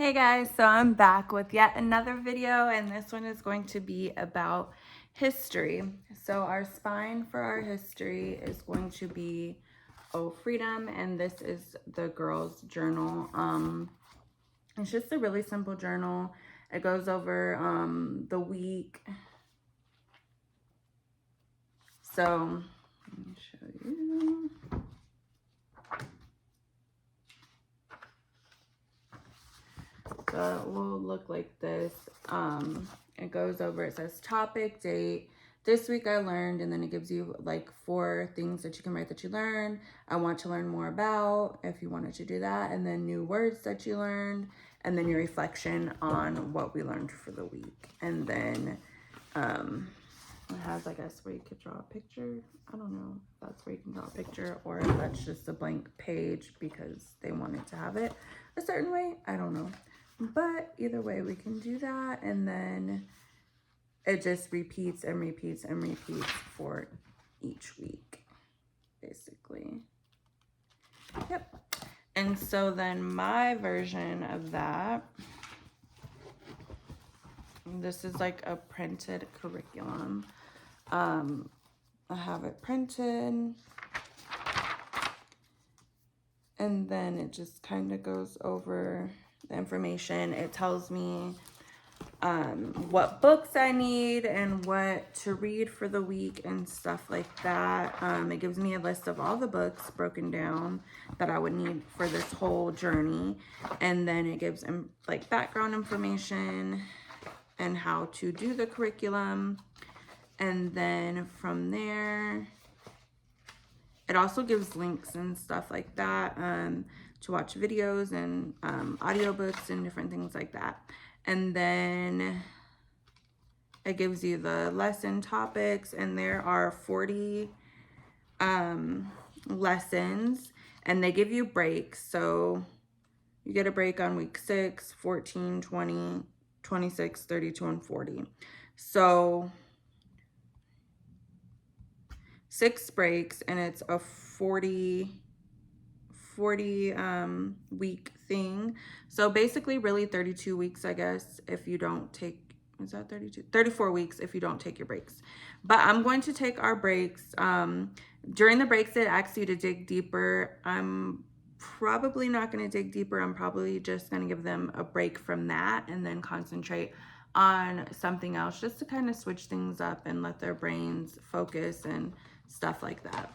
Hey guys, so I'm back with yet another video, and this one is going to be about history. So our spine for our history is going to be Oh Freedom, and this is the girls' journal. It's just a really simple journal. It goes over the week. So let me show you. So it will look like this. It goes over, it says topic, date, this week I learned, and then it gives you like 4 things that you can write that you learned. I want to learn more about, if you wanted to do that, and then new words that you learned, and then your reflection on what we learned for the week. And then it has, I guess, where you could draw a picture. I don't know if that's where you can draw a picture or if that's just a blank page because they wanted to have it a certain way. I don't know. But either way, we can do that. And then it just repeats and repeats and repeats for each week, basically. Yep. And so then my version of that, this is like a printed curriculum. I have it printed, and then it just kind of goes over the information. It tells me what books I need and what to read for the week and stuff like that. It gives me a list of all the books broken down that I would need for this whole journey, and then it gives like background information and how to do the curriculum. And then from there, it also gives links and stuff like that to watch videos and audiobooks and different things like that. And then it gives you the lesson topics, and there are 40 lessons, and they give you breaks. So you get a break on week 6, 14, 20, 26, 32, and 40. So 6 breaks, and it's a 40 week thing. So basically really 32 weeks, I guess, if you don't take, is that 32? 34 weeks if you don't take your breaks. But I'm going to take our breaks. During the breaks, it asks you to dig deeper. I'm probably not going to dig deeper. I'm probably just going to give them a break from that and then concentrate on something else, just to kind of switch things up and let their brains focus and stuff like that.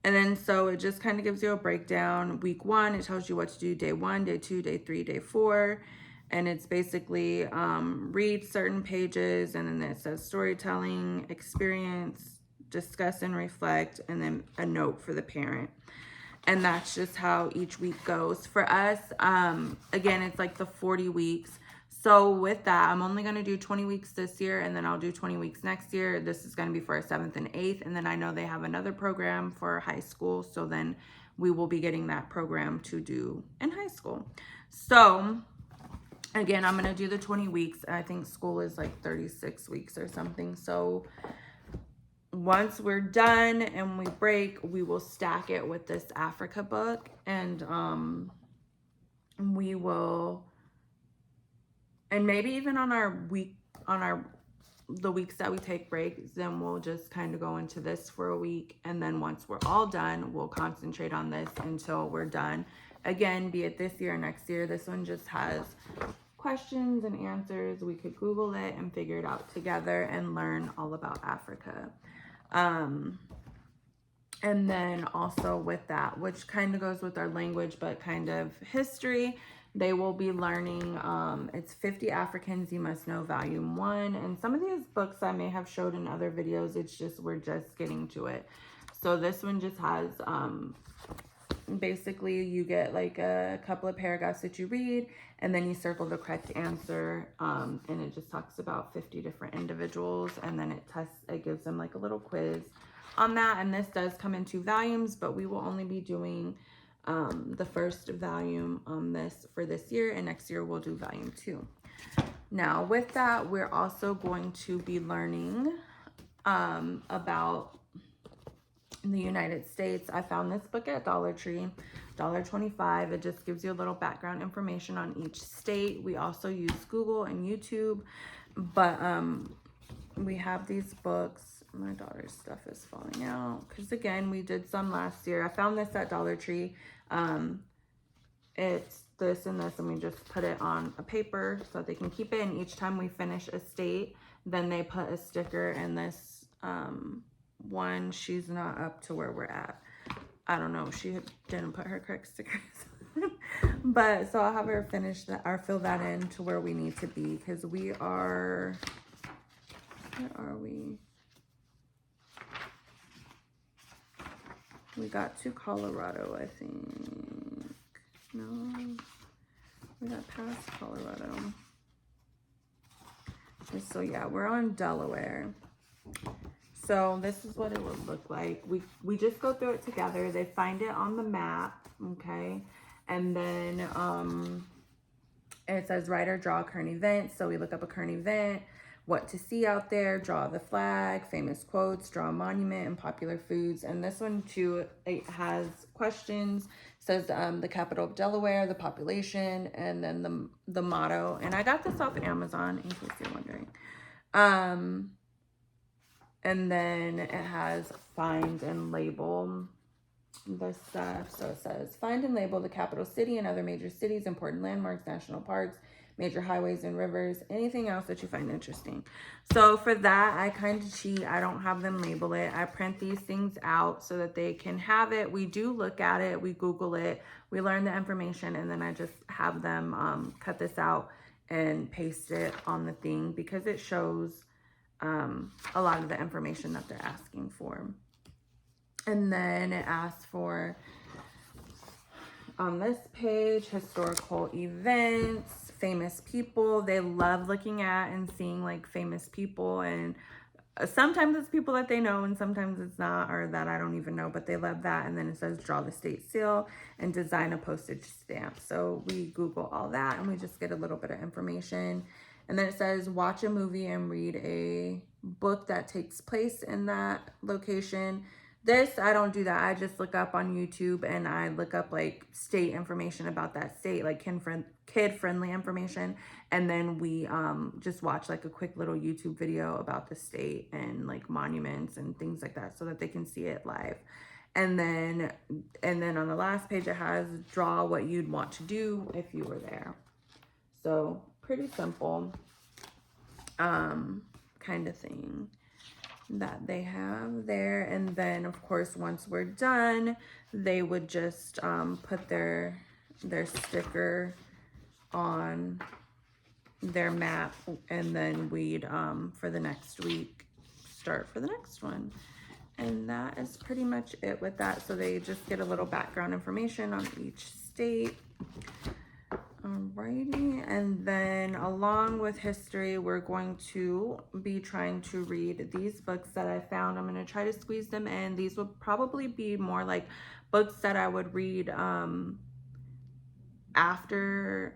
And then so it just kind of gives you a breakdown. Week 1, it tells you what to do day 1, day 2, day 3, day 4. And it's basically read certain pages, and then it says storytelling, experience, discuss and reflect, and then a note for the parent. And that's just how each week goes. For us, again, it's like the 40 weeks. So with that, I'm only going to do 20 weeks this year, and then I'll do 20 weeks next year. This is going to be for our 7th and 8th. And then I know they have another program for high school. So then we will be getting that program to do in high school. So again, I'm going to do the 20 weeks. I think school is like 36 weeks or something. So once we're done and we break, we will stack it with this Africa book, and we will, and maybe even on the weeks that we take breaks, then we'll just kind of go into this for a week, and then once we're all done, we'll concentrate on this until we're done. Again, be it this year or next year. This one just has questions and answers. We could Google it and figure it out together and learn all about Africa. And then also with that, which kind of goes with our language, but kind of history, they will be learning, it's 50 Africans You Must Know, Volume 1. And some of these books I may have showed in other videos. It's just, we're just getting to it. So this one just has, basically you get like a couple of paragraphs that you read, and then you circle the correct answer. And it just talks about 50 different individuals, and then it gives them like a little quiz on that. And this does come in 2 volumes, but we will only be doing the first volume on this for this year, and next year we'll do volume 2. Now with that, we're also going to be learning about in the United States. I found this book at Dollar Tree, $1.25. It just gives you a little background information on each state. We also use Google and YouTube, but we have these books. My daughter's stuff is falling out because again, we did some last year. I found this at Dollar Tree. It's this and this, and we just put it on a paper so that they can keep it. And each time we finish a state, then they put a sticker in this one. She's not up to where we're at. I don't know. She didn't put her correct stickers. But so I'll have her finish that or fill that in to where we need to be, because we are, where are we? We got to Colorado, I think. No, we got past Colorado. So yeah, we're on Delaware. So this is what it would look like. We just go through it together. They find it on the map, okay? And then it says write or draw a current event. So we look up a current event, what to see out there, draw the flag, famous quotes, draw a monument, and popular foods. And this one too, it has questions. It says the capital of Delaware, the population, and then the motto. And I got this off Amazon, in case you're wondering. And then it has find and label the stuff. So it says find and label the capital city and other major cities, important landmarks, national parks, major highways and rivers, anything else that you find interesting. So for that, I kind of cheat. I don't have them label it. I print these things out so that they can have it. We do look at it. We Google it. We learn the information, and then I just have them cut this out and paste it on the thing, because it shows a lot of the information that they're asking for. And then it asks for, on this page, historical events, famous people. They love looking at and seeing like famous people, and sometimes it's people that they know and sometimes it's not, or that I don't even know, but they love that. And then it says draw the state seal and design a postage stamp. So we Google all that and we just get a little bit of information. And then it says watch a movie and read a book that takes place in that location. This, I don't do that. I just look up on YouTube and I look up like state information about that state, like kid-friendly information. And then we just watch like a quick little YouTube video about the state and like monuments and things like that, so that they can see it live. And then on the last page, it has draw what you'd want to do if you were there. So pretty simple kind of thing that they have there. And then of course, once we're done, they would just put their sticker on their map, and then we'd for the next week start for the next one. And that is pretty much it with that. So they just get a little background information on each state. Alrighty, and then along with history, we're going to be trying to read these books that I found. I'm going to try to squeeze them in. These would probably be more like books that I would read after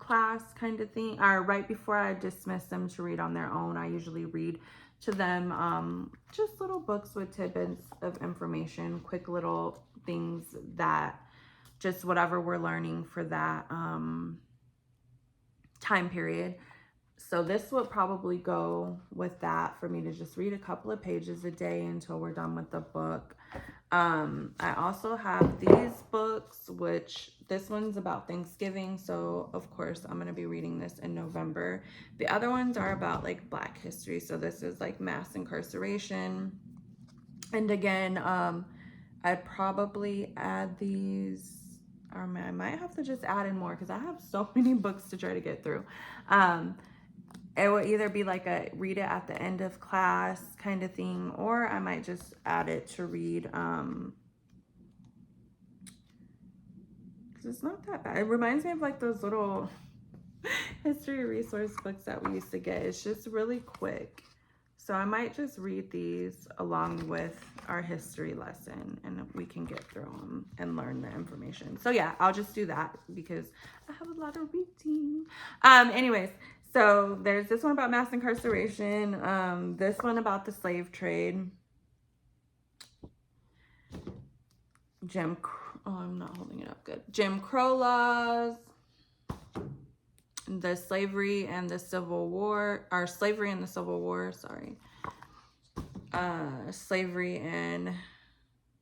class kind of thing, or right before I dismiss them to read on their own. I usually read to them just little books with tidbits of information, quick little things that just whatever we're learning for that time period. So this would probably go with that, for me to just read a couple of pages a day until we're done with the book. I also have these books, which this one's about Thanksgiving. So of course I'm going to be reading this in November. The other ones are about like Black history. So this is like mass incarceration. And again, I'd probably add these, or I might have to just add in more because I have so many books to try to get through. It will either be like a read it at the end of class kind of thing, or I might just add it to read, because it's not that bad. It reminds me of like those little history resource books that we used to get. It's just really quick. So I might just read these along with our history lesson, and we can get through them and learn the information. So yeah, I'll just do that because I have a lot of reading. Anyways, so there's this one about mass incarceration. This one about the slave trade. I'm not holding it up good. Jim Crow laws, the slavery and the Civil War, or slavery and the Civil War, sorry. Slavery and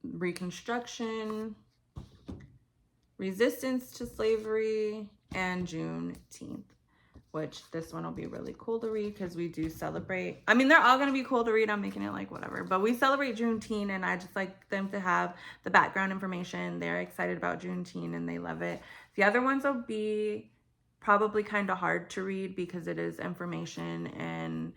Reconstruction, resistance to slavery, and Juneteenth, which this one will be really cool to read because we do celebrate. I mean, they're all going to be cool to read. I'm making it like whatever, but we celebrate Juneteenth, and I just like them to have the background information. They're excited about Juneteenth and they love it. The other ones will be probably kind of hard to read because it is information and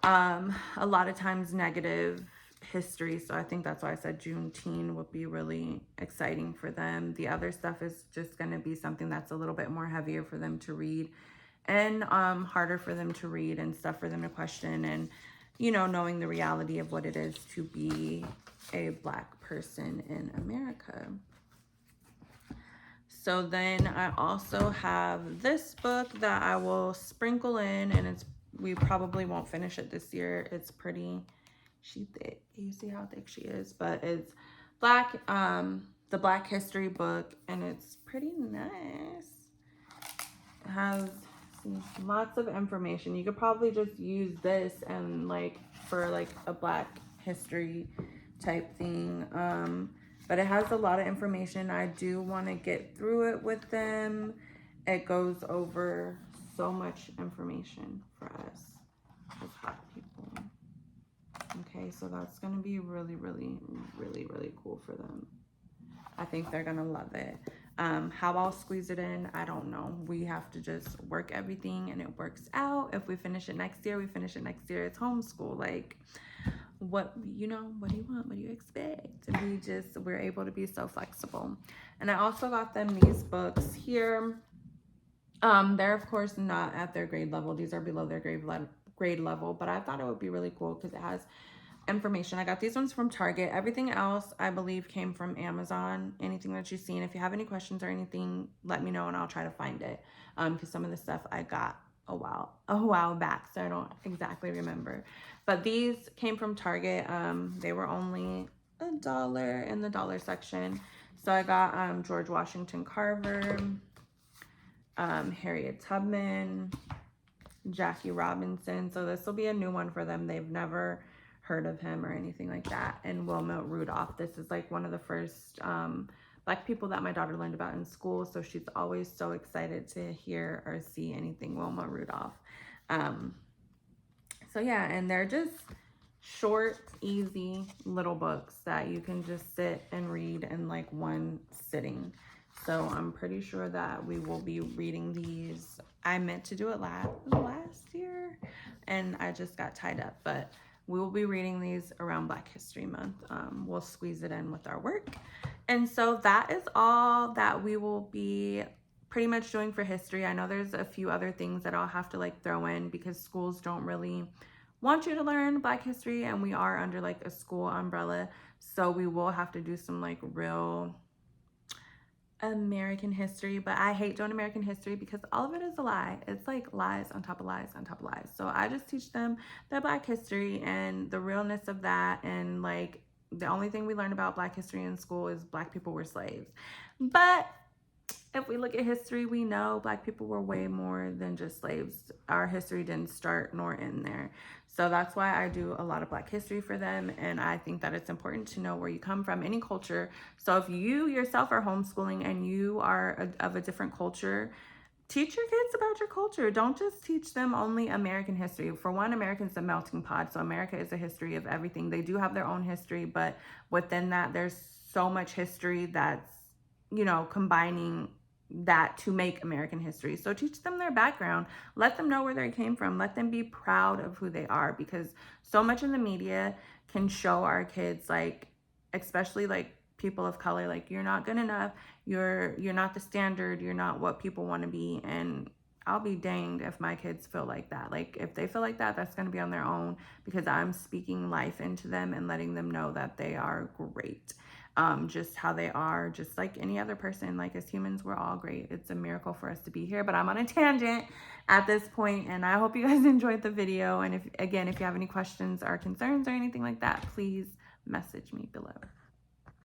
a lot of times negative history. So I think that's why I said Juneteenth would be really exciting for them. The other stuff is just going to be something that's a little bit more heavier for them to read and harder for them to read and stuff for them to question, and you know, knowing the reality of what it is to be a Black person in America. So then I also have this book that I will sprinkle in, and we probably won't finish it this year. It's pretty, she thick. You see how thick she is, but it's the Black History book, and it's pretty nice. It has lots of information. You could probably just use this and like for like a Black history type thing. But it has a lot of information. I do want to get through it with them. It goes over so much information for us as Black people. Okay, so that's going to be really, really, really, really cool for them. I think they're going to love it. How I'll squeeze it in, I don't know. We have to just work everything and it works out. If we finish it next year, we finish it next year. It's homeschool. Like, what, you know, what do you want? What do you expect? And we're able to be so flexible. And I also got them these books here. They're of course not at their grade level. These are below their grade level, but I thought it would be really cool because it has information. I got these ones from Target. Everything else I believe came from Amazon. Anything that you've seen. If you have any questions or anything, let me know and I'll try to find it. Because some of the stuff I got a while back, so I don't exactly remember. But these came from Target. They were only $1 in the dollar section. So I got George Washington Carver, Harriet Tubman, Jackie Robinson. So this will be a new one for them. They've never heard of him or anything like that. And Wilma Rudolph. This is like one of the first Black people that my daughter learned about in school. So she's always so excited to hear or see anything Wilma Rudolph. So yeah, and they're just short, easy little books that you can just sit and read in like one sitting. So I'm pretty sure that we will be reading these. I meant to do it last year and I just got tied up, but we will be reading these around Black History Month. We'll squeeze it in with our work. And so that is all that we will be pretty much doing for history. I know there's a few other things that I'll have to like throw in because schools don't really want you to learn Black history, and we are under like a school umbrella. So we will have to do some like real American history, but I hate doing American history because all of it is a lie. It's like lies on top of lies on top of lies. So I just teach them the Black history and the realness of that, and like the only thing we learn about Black history in school is Black people were slaves. But if we look at history, we know Black people were way more than just slaves. Our history didn't start nor end there. So that's why I do a lot of Black history for them. And I think that it's important to know where you come from, any culture. So if you yourself are homeschooling and you are of a different culture, teach your kids about your culture. Don't just teach them only American history. For one, America's a melting pot. So America is a history of everything. They do have their own history, but within that, there's so much history that's, you know, combining that to make American history. So teach them their background. Let them know where they came from. Let them be proud of who they are, because so much in the media can show our kids, like, especially like people of color, like, you're not good enough. You're not the standard. You're not what people want to be. And I'll be danged if my kids feel like that. Like, if they feel like that, that's going to be on their own, because I'm speaking life into them and letting them know that they are great. Just how they are, just like any other person. Like, as humans, we're all great. It's a miracle for us to be here, but I'm on a tangent at this point, and I hope you guys enjoyed the video. And if you have any questions or concerns or anything like that, please message me below.